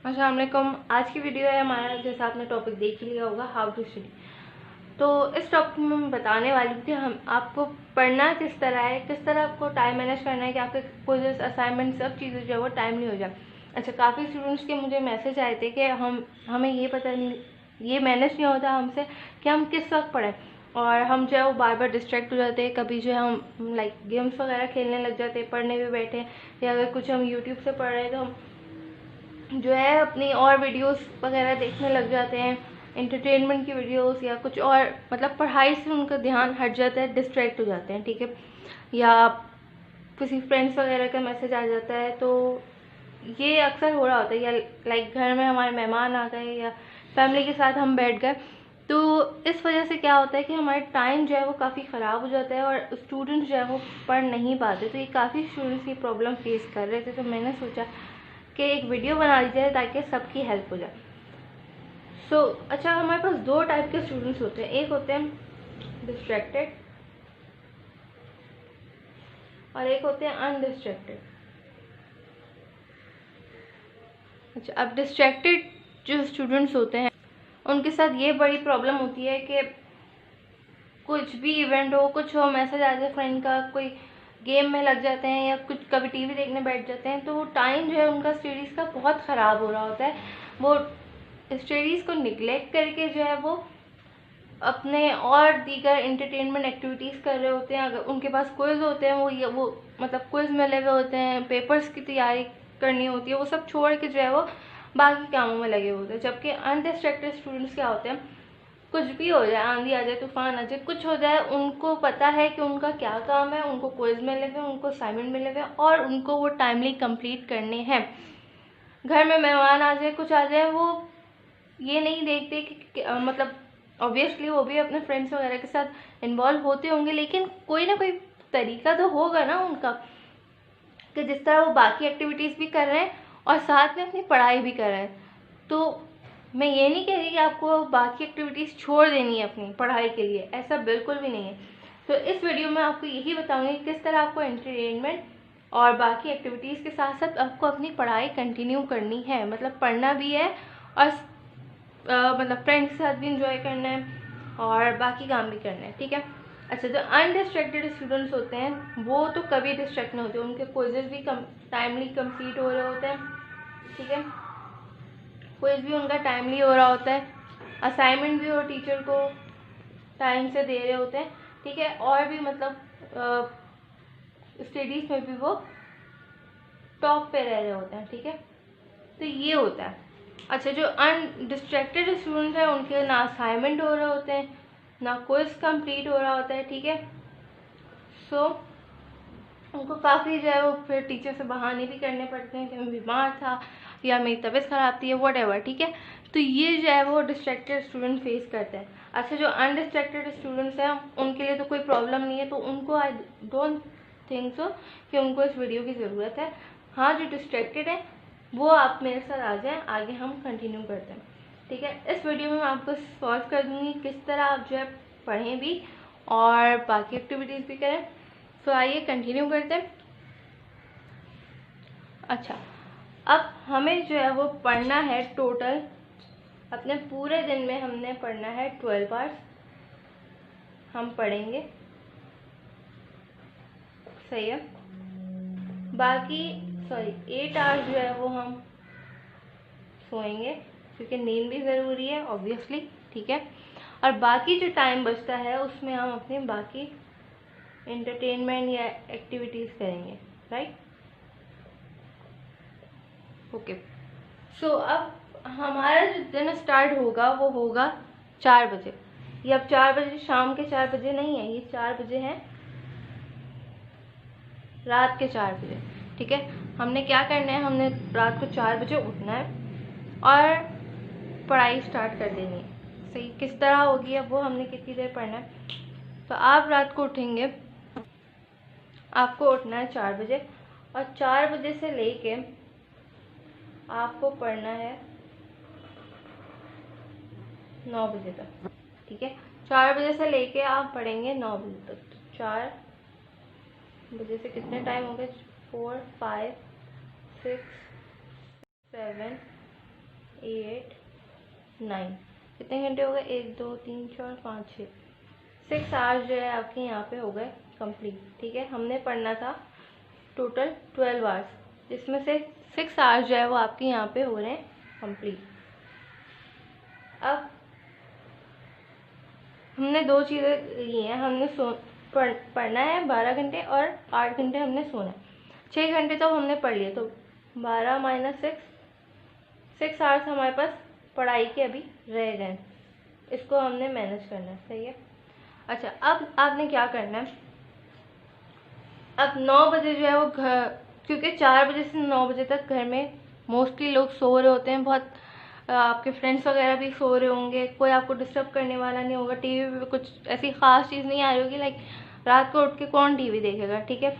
अस्सलाम वालेकुम। आज की वीडियो है हमारा, जैसा आपने टॉपिक देख ही लिया होगा, हाउ टू स्टडी। तो इस टॉपिक में मैं बताने वाली थी हम आपको पढ़ना किस तरह है, किस तरह आपको टाइम मैनेज करना है कि आपके क्विज़ेस, असाइनमेंट सब चीज़ें जो है वो टाइमली हो जाए। अच्छा, काफ़ी स्टूडेंट्स के मुझे मैसेज आए थे कि हमें ये पता नहीं, ये मैनेज नहीं होता हमसे कि हम किस वक्त पढ़ें, और हम जो है वो बार बार डिस्ट्रैक्ट हो जाते हैं। कभी जो है हम लाइक गेम्स वगैरह खेलने लग जाते हैं, पढ़ने भी बैठे, या अगर कुछ हम यूट्यूब से पढ़ रहे हैं तो हम जो है अपनी और वीडियोस वगैरह देखने लग जाते हैं, एंटरटेनमेंट की वीडियोस या कुछ और, मतलब पढ़ाई से उनका ध्यान हट जाता है, डिस्ट्रैक्ट हो जाते हैं, ठीक है। या किसी फ्रेंड्स वगैरह का मैसेज आ जाता है, तो ये अक्सर हो रहा होता है। या लाइक घर में हमारे मेहमान आ गए या फैमिली के साथ हम बैठ गए, तो इस वजह से क्या होता है कि हमारा टाइम जो है वो काफ़ी ख़राब हो जाता है और स्टूडेंट्स जो है वो पढ़ नहीं पाते। तो ये काफ़ी स्टूडेंट्स ये प्रॉब्लम फेस कर रहे थे, तो मैंने सोचा कि एक वीडियो बना ली जाए ताकि सबकी हेल्प हो जाए। अच्छा, हमारे पास दो टाइप के स्टूडेंट्स होते हैं। एक होते हैं डिस्ट्रैक्टेड और एक होते हैं अनडिस्ट्रैक्टेड। अच्छा, अब डिस्ट्रैक्टेड जो स्टूडेंट्स होते हैं उनके साथ ये बड़ी प्रॉब्लम होती है कि कुछ भी इवेंट हो, कुछ हो, मैसेज आ जाए फ्रेंड का, कोई गेम में लग जाते हैं या कुछ कभी टीवी देखने बैठ जाते हैं, तो वो टाइम जो है उनका स्टडीज़ का बहुत ख़राब हो रहा होता है। वो स्टडीज़ को निगलेक्ट करके जो है वो अपने और दीगर एंटरटेनमेंट एक्टिविटीज़ कर रहे होते हैं। अगर उनके पास क्विज़ होते हैं, वो मतलब क्विज़ में लगे होते हैं, पेपर्स की तैयारी करनी होती है, वो सब छोड़ के जो है वो बाकी कामों में लगे होते हैं। जबकि अनडिस्ट्रैक्टेड स्टूडेंट्स क्या होते हैं, कुछ भी हो जाए, आंधी आ जाए, तूफान आ जाए, कुछ हो जाए, उनको पता है कि उनका क्या काम है, उनको क्विज मिले हुए, उनको असाइनमेंट मिले हुए और उनको वो टाइमली कंप्लीट करने हैं। घर में मेहमान आ जाए, कुछ आ जाए, वो ये नहीं देखते कि मतलब ऑब्वियसली वो भी अपने फ्रेंड्स वगैरह के साथ इन्वॉल्व होते होंगे, लेकिन कोई ना कोई तरीका तो होगा ना उनका कि जिस तरह वो बाकी एक्टिविटीज़ भी कर रहे हैं और साथ में अपनी पढ़ाई भी कर रहे हैं। तो मैं ये नहीं कह रही कि आपको बाकी एक्टिविटीज़ छोड़ देनी है अपनी पढ़ाई के लिए, ऐसा बिल्कुल भी नहीं है। तो इस वीडियो में आपको यही बताऊंगी किस तरह आपको एंटरटेनमेंट और बाकी एक्टिविटीज़ के साथ साथ आपको अपनी पढ़ाई कंटिन्यू करनी है, मतलब पढ़ना भी है और मतलब फ्रेंड्स के साथ भी इंजॉय करना है और बाकी काम भी करना है, ठीक है। अच्छा, जो अनडिस्ट्रैक्टेड स्टूडेंट्स होते हैं वो तो कभी डिस्ट्रैक्ट नहीं होते, उनके क्विज़ेस भी टाइमली कंप्लीट हो रहे होते हैं, ठीक है। क्विज भी उनका टाइमली हो रहा होता है, असाइनमेंट भी वो टीचर को टाइम से दे रहे होते हैं, ठीक है। और भी मतलब स्टडीज़ में भी वो टॉप पे रह रहे होते हैं, ठीक है। तो ये होता है। अच्छा, जो अनडिस्ट्रैक्टेड स्टूडेंट हैं उनके ना असाइनमेंट हो रहे होते हैं, ना क्विज कंप्लीट हो रहा होता है, ठीक है। उनको काफ़ी जो है वो फिर टीचर से बहाने भी करने पड़ते हैं कि मैं बीमार था या मेरी तबीयत ख़राब थी या वट एवर, ठीक है। तो ये जो है वो डिस्ट्रैक्टेड स्टूडेंट फेस करते हैं। अच्छा, जो अनडिस्ट्रैक्टेड स्टूडेंट्स हैं उनके लिए तो कोई प्रॉब्लम नहीं है, तो उनको आई डोंट थिंक सो कि उनको इस वीडियो की ज़रूरत है। हाँ, जो डिस्ट्रैक्टेड है वो आप मेरे साथ आ जाएँ, आगे हम कंटिन्यू करते हैं, ठीक है। इस वीडियो में मैं आपको सॉल्व कर दूँगी किस तरह आप जो है पढ़ें भी और बाकी एक्टिविटीज़ भी करें। तो आइए कंटिन्यू करते हैं। अच्छा, अब हमें जो है वो पढ़ना है टोटल, अपने पूरे दिन में हमने पढ़ना है 12 आवर्स हम पढ़ेंगे, सही है। बाकी 8 आवर्स जो है वो हम सोएंगे, क्योंकि नींद भी ज़रूरी है ऑब्वियसली, ठीक है। और बाकी जो टाइम बचता है उसमें हम अपने बाकी एंटरटेनमेंट या एक्टिविटीज़ करेंगे, राइट। ओके, अब हमारा जो दिन स्टार्ट होगा वो होगा 4 बजे। ये अब 4 बजे शाम के 4 बजे नहीं है, ये 4 बजे हैं, रात के 4 बजे, ठीक है। हमने क्या करना है, हमने रात को 4 बजे उठना है और पढ़ाई स्टार्ट कर देनी है। सही, किस तरह होगी अब वो हमने कितनी देर पढ़ना है। तो आप रात को उठेंगे, आपको उठना है 4 बजे और 4 बजे से लेके आपको पढ़ना है 9 बजे तक, ठीक है। 4 बजे से लेके आप पढ़ेंगे 9 बजे तक। तो 4 बजे से कितने टाइम हो गए, 4 5 6 7 8 9, कितने घंटे हो गए? 1 2 3 4 5 6, 6 आवर्स जो है आपके यहाँ पे हो गए कंप्लीट। ठीक है, हमने पढ़ना था टोटल 12 आवर्स, जिसमें से 6 आवर्स जो है वो आपके यहाँ पे हो रहे हैं कंप्लीट। अब हमने दो चीज़ें ली हैं, हमने पढ़ना है 12 घंटे और 8 घंटे हमने सोना है। 6 घंटे तो हमने पढ़ लिए, तो 12 माइनस 6 आवर्स हमारे पास पढ़ाई के अभी रह गए, इसको हमने मैनेज करना है। सही है। अच्छा, अब आपने क्या करना है, अब 9 बजे जो है वो घर, क्योंकि 4 बजे से 9 बजे तक घर में मोस्टली लोग सो रहे होते हैं, बहुत आपके फ्रेंड्स वगैरह भी सो रहे होंगे, कोई आपको डिस्टर्ब करने वाला नहीं होगा, टीवी पे कुछ ऐसी ख़ास चीज़ नहीं आ रही होगी, लाइक रात को उठ के कौन टीवी देखेगा। ठीक है,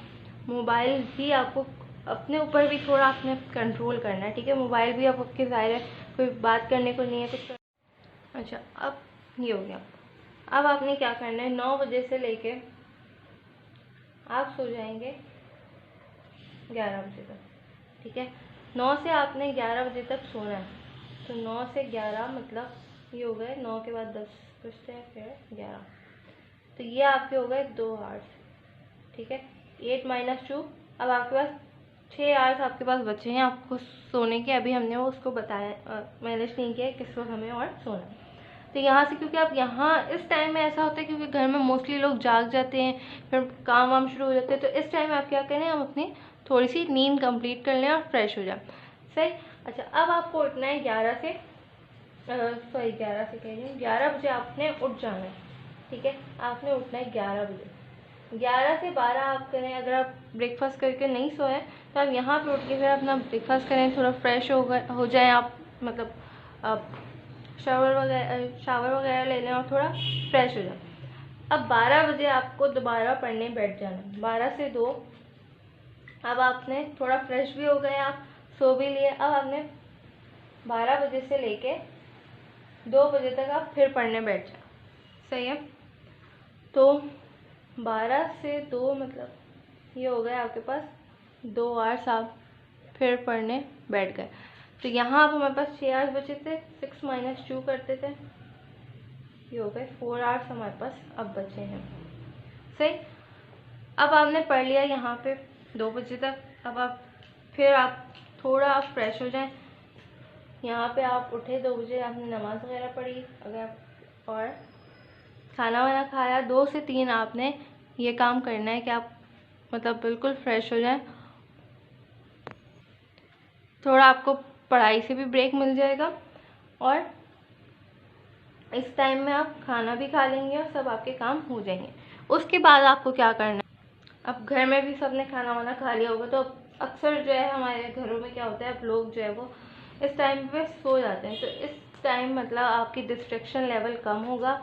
मोबाइल भी आपको अपने ऊपर भी थोड़ा आपने कंट्रोल करना है। ठीक है, मोबाइल भी आपके ज़ाहिर है कोई बात करने को नहीं है कुछ अच्छा, अब ये हो गया। अब आपने क्या करना है, 9 बजे से लेके आप सो जाएंगे 11 बजे तक। ठीक है, 9 से आपने 11 बजे तक सोना है, तो 9 से 11 मतलब ये हो गए, 9 के बाद 10 बजते हैं, फिर 11, तो ये आपके हो गए 2 आवर्स। ठीक है, 8 माइनस 2, अब आपके पास 6 आवर्स आपके पास बचे हैं आपको सोने के। अभी हमने वो उसको बताया, मैनेज नहीं किया किस वक्त हमें और सोना है। तो यहाँ से, क्योंकि आप यहाँ इस टाइम में ऐसा होता है क्योंकि घर में मोस्टली लोग जाग जाते हैं, फिर काम वाम शुरू हो जाते हैं, तो इस टाइम में आप क्या करें, हम अपनी थोड़ी सी नींद कंप्लीट कर लें और फ्रेश हो जाए। सही। अच्छा, अब आपको उठना है 11 से कह रही हूँ 11 बजे आपने उठ जाना है। ठीक है, आपने उठना है 11 बजे। 11 से 12 आप करें, अगर आप ब्रेकफास्ट करके नहीं सोए तो आप यहाँ पे उठ के फिर अपना ब्रेकफास्ट करें, थोड़ा फ्रेश हो जाए आप, मतलब आप शावर वगैरह ले लें और थोड़ा फ्रेश हो जाए। अब 12 बजे आपको दोबारा पढ़ने बैठ जाना है, 12 से 2। अब आपने थोड़ा फ्रेश भी हो गए, आप सो भी लिए, अब आपने 12 बजे से लेके 2 बजे तक आप फिर पढ़ने बैठ जाए। सही है, तो 12 से 2 मतलब ये हो गया आपके पास 2 आवर्स, आप फिर पढ़ने बैठ गए। तो यहाँ आप हमारे पास 6 आवर्स बचे थे, 6 माइनस 2 करते थे, ये हो गए 4 आवर्स हमारे पास अब बचे हैं। सही। अब आपने पढ़ लिया यहाँ पे 2 बजे तक, अब आप फिर आप थोड़ा आप फ्रेश हो जाएं। यहाँ पे आप उठे 2 बजे, आपने नमाज़ वगैरह पढ़ी अगर आप, और खाना वाना खाया। 2 से 3 आपने ये काम करना है कि आप मतलब बिल्कुल फ्रेश हो जाएं, थोड़ा आपको पढ़ाई से भी ब्रेक मिल जाएगा और इस टाइम में आप खाना भी खा लेंगे और सब आपके काम हो जाएंगे। उसके बाद आपको क्या करना है, अब घर में भी सबने खाना वाना खा लिया होगा, तो अक्सर जो है हमारे घरों में क्या होता है, अब लोग जो है वो इस टाइम पे सो जाते हैं, तो इस टाइम मतलब आपकी डिस्ट्रैक्शन लेवल कम होगा।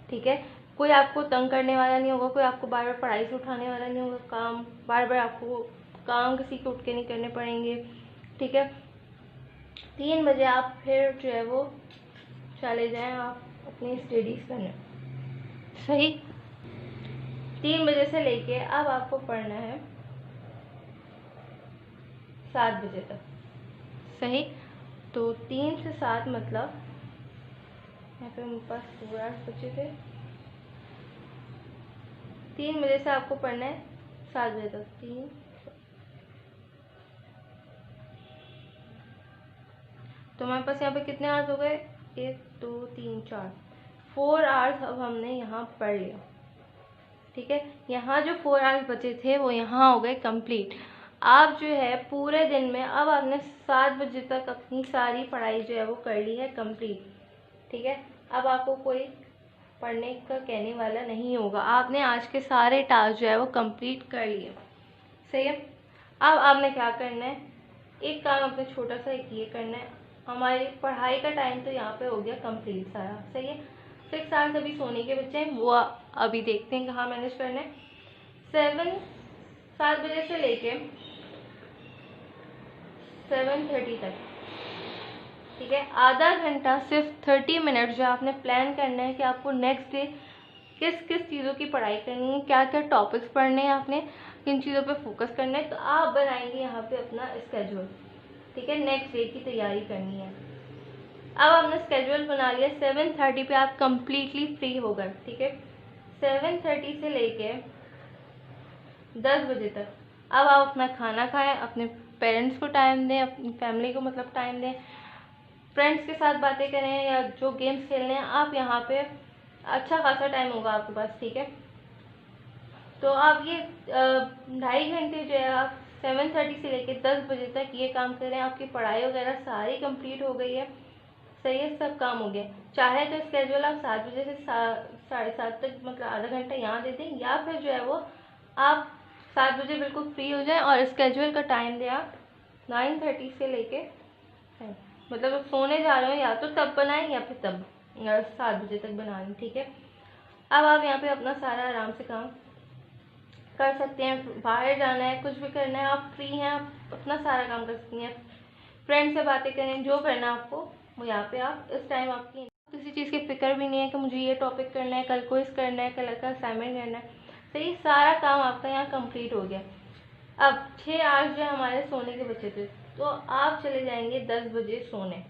ठीक है, कोई आपको तंग करने वाला नहीं होगा, कोई आपको बार बार पढ़ाई से उठाने वाला नहीं होगा, काम बार बार आपको काम किसी के उठ के नहीं करने पड़ेंगे। ठीक है, 3 बजे आप फिर जो है वो चले जाएं आप अपनी स्टडीज़ करने। सही। 3 बजे से लेके अब आपको पढ़ना है 7 बजे तक। सही, तो 3 से 7 मतलब यहाँ पे मेरे पास 4 आवर्स बचे थे। 3 बजे से आपको पढ़ना है 7 बजे तक। 3 तो हमारे पास यहाँ पे कितने आवर्स हो गए, 1 2 3 4 आवर्स अब हमने यहाँ पढ़ लिया। ठीक है, यहाँ जो 4 आवर्स बचे थे वो यहाँ हो गए कंप्लीट। आप जो है पूरे दिन में अब आपने 7 बजे तक अपनी सारी पढ़ाई जो है वो कर ली है कंप्लीट। ठीक है, अब आपको कोई पढ़ने का कहने वाला नहीं होगा, आपने आज के सारे टास्क जो है वो कंप्लीट कर लिए। सही है, अब आपने क्या करना है, एक काम अपने छोटा सा एक ये करना है, हमारी पढ़ाई का टाइम तो यहाँ पे हो गया कंप्लीट सारा। सही है, 6 आवर्स अभी सोने के बच्चे हैं, वो अभी देखते हैं कहाँ मैनेज करना है। 7 बजे से लेके 7:30 तक। ठीक है, आधा घंटा सिर्फ 30 मिनट जो आपने प्लान करना है कि आपको नेक्स्ट डे किस किस चीज़ों की पढ़ाई करनी है, क्या क्या टॉपिक्स पढ़ने हैं, आपने किन चीज़ों पे फोकस करना है, तो आप बनाएंगे यहाँ पे अपना स्केड्यूल। ठीक है, नेक्स्ट डे की तैयारी करनी है। अब आपने स्केड्यूल बना लिया, 7:30 पे आप कम्प्लीटली फ्री हो गए, ठीक है। 7:30 से लेके 10 बजे तक अब आप अपना खाना खाएं, अपने पेरेंट्स को टाइम दें, अपनी फैमिली को मतलब टाइम दें, फ्रेंड्स के साथ बातें करें या जो गेम्स खेलने हैं आप, यहाँ पे अच्छा खासा टाइम होगा आपके पास, ठीक है। तो आप ये 2.5 घंटे जो है आप 7:30 से लेके 10 बजे तक ये काम करें। आपकी पढ़ाई वगैरह सारी कंप्लीट हो गई है, सही है, सब काम हो गया। चाहे तो स्केड्यूल आप 7 बजे से 7:30 तक मतलब आधा घंटा यहाँ दे दें, या फिर जो है वो आप 7 बजे बिल्कुल फ्री हो जाएं और स्केड्यूल का टाइम दें आप 9:30 से लेके मतलब आप सोने जा रहे हो या तो तब बनाएं या फिर तब 7 बजे तक बना लें, ठीक है। अब आप यहाँ पे अपना सारा आराम से काम कर सकते हैं। बाहर जाना है, कुछ भी करना है, आप फ्री हैं, आप अपना सारा काम कर सकती हैं। फ्रेंड से बातें करें, जो करना है आपको वो यहाँ पे आप इस टाइम आपकी किसी चीज़ की फिक्र भी नहीं है कि मुझे ये टॉपिक करना है, कल को इस करना है, कल का असाइनमेंट करना है। तो ये सारा काम आपका यहाँ कंप्लीट हो गया। अब 6 आवर्स जो हमारे सोने के बचे थे, तो आप चले जाएंगे 10 बजे सोने।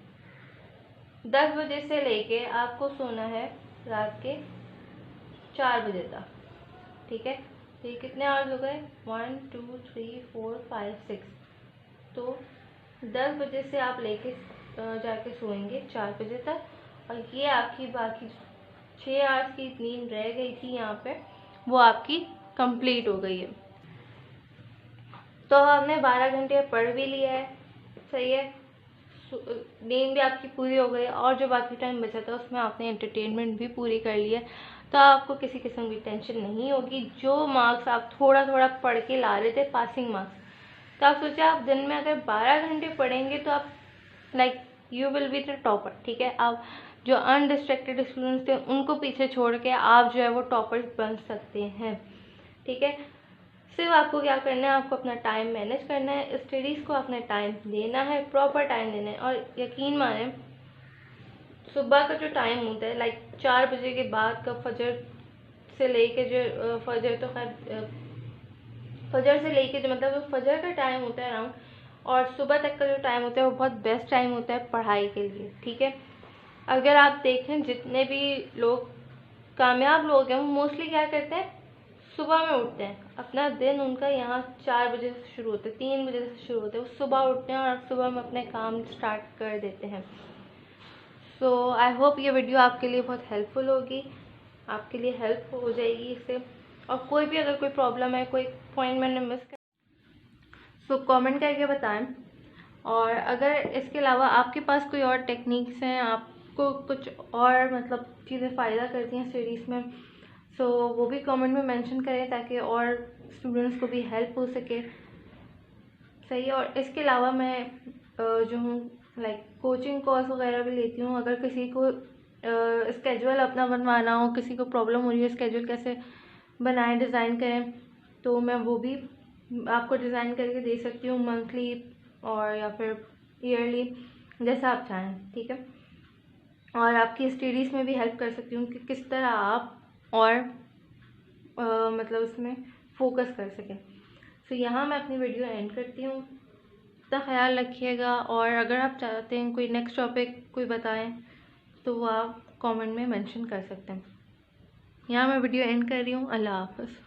10 बजे से लेके आपको सोना है रात के 4 बजे तक, ठीक है। तो ये कितने आवर्स हो गए? 1 2 3 4 5 6। तो 10 बजे से आप लेके जाके सोएंगे 4 बजे तक, और ये आपकी बाकी 6 आवर्स की नींद रह गई थी यहाँ पे, वो आपकी कंप्लीट हो गई है। तो हमने 12 घंटे पढ़ भी लिया है, सही है, नींद भी आपकी पूरी हो गई, और जो बाकी टाइम बचा था उसमें आपने एंटरटेनमेंट भी पूरी कर ली है। तो आपको किसी किस्म की टेंशन नहीं होगी। जो मार्क्स आप थोड़ा थोड़ा पढ़ के ला रहे थे, पासिंग मार्क्स, तो आप सोचे आप दिन में अगर 12 घंटे पढ़ेंगे तो आप like you will be the topper, ठीक है। आप जो अनडिस्ट्रैक्टेड स्टूडेंट्स थे उनको पीछे छोड़ के आप जो है वो टॉपर बन सकते हैं, ठीक है। सिर्फ आपको क्या करना है, आपको अपना टाइम मैनेज करना है, स्टडीज़ को अपना टाइम देना है, प्रॉपर टाइम देना है। और यकीन माने सुबह का जो टाइम होता है लाइक 4 बजे के बाद का, फजर से लेके जो फजर तो खैर फजर से लेके जो मतलब फजर का टाइम होता है अराउंड, और सुबह तक का जो टाइम होता है वो बहुत बेस्ट टाइम होता है पढ़ाई के लिए, ठीक है। अगर आप देखें जितने भी लोग कामयाब लोग हैं वो मोस्टली क्या करते हैं, सुबह में उठते हैं। अपना दिन उनका यहाँ 4 बजे से शुरू होता है, 3 बजे से शुरू होता है, वो सुबह उठते हैं और सुबह में अपने काम स्टार्ट कर देते हैं। सो आई होप ये वीडियो आपके लिए बहुत हेल्पफुल होगी, आपके लिए हेल्प हो जाएगी इससे। और कोई भी अगर कोई प्रॉब्लम है, कोई पॉइंट मैंने मिस कर, सो कमेंट करके बताएं। और अगर इसके अलावा आपके पास कोई और टेक्निक्स हैं, आपको कुछ और मतलब चीज़ें फ़ायदा करती हैं स्टडीज़ में, सो वो भी कमेंट में मेंशन करें ताकि और स्टूडेंट्स को भी हेल्प हो सके, सही। और इसके अलावा मैं जो हूँ लाइक कोचिंग कोर्स वगैरह भी लेती हूँ। अगर किसी को स्केड्यूल अपना बनवाना हो, किसी को प्रॉब्लम हो रही है स्केड्यूल कैसे बनाएं, डिज़ाइन करें, तो मैं वो भी आपको डिज़ाइन करके दे सकती हूँ, मंथली और या फिर ईयरली, जैसा आप चाहें, ठीक है। और आपकी स्टडीज़ में भी हेल्प कर सकती हूँ कि किस तरह आप और मतलब उसमें फोकस कर सकें। तो यहाँ मैं अपनी वीडियो एंड करती हूँ। अपना ख्याल रखिएगा, और अगर आप चाहते हैं कोई नेक्स्ट टॉपिक कोई बताएं तो वो आप कमेंट में मेंशन कर सकते हैं। यहाँ मैं वीडियो एंड कर रही हूँ। अल्लाह हाफ़िज़।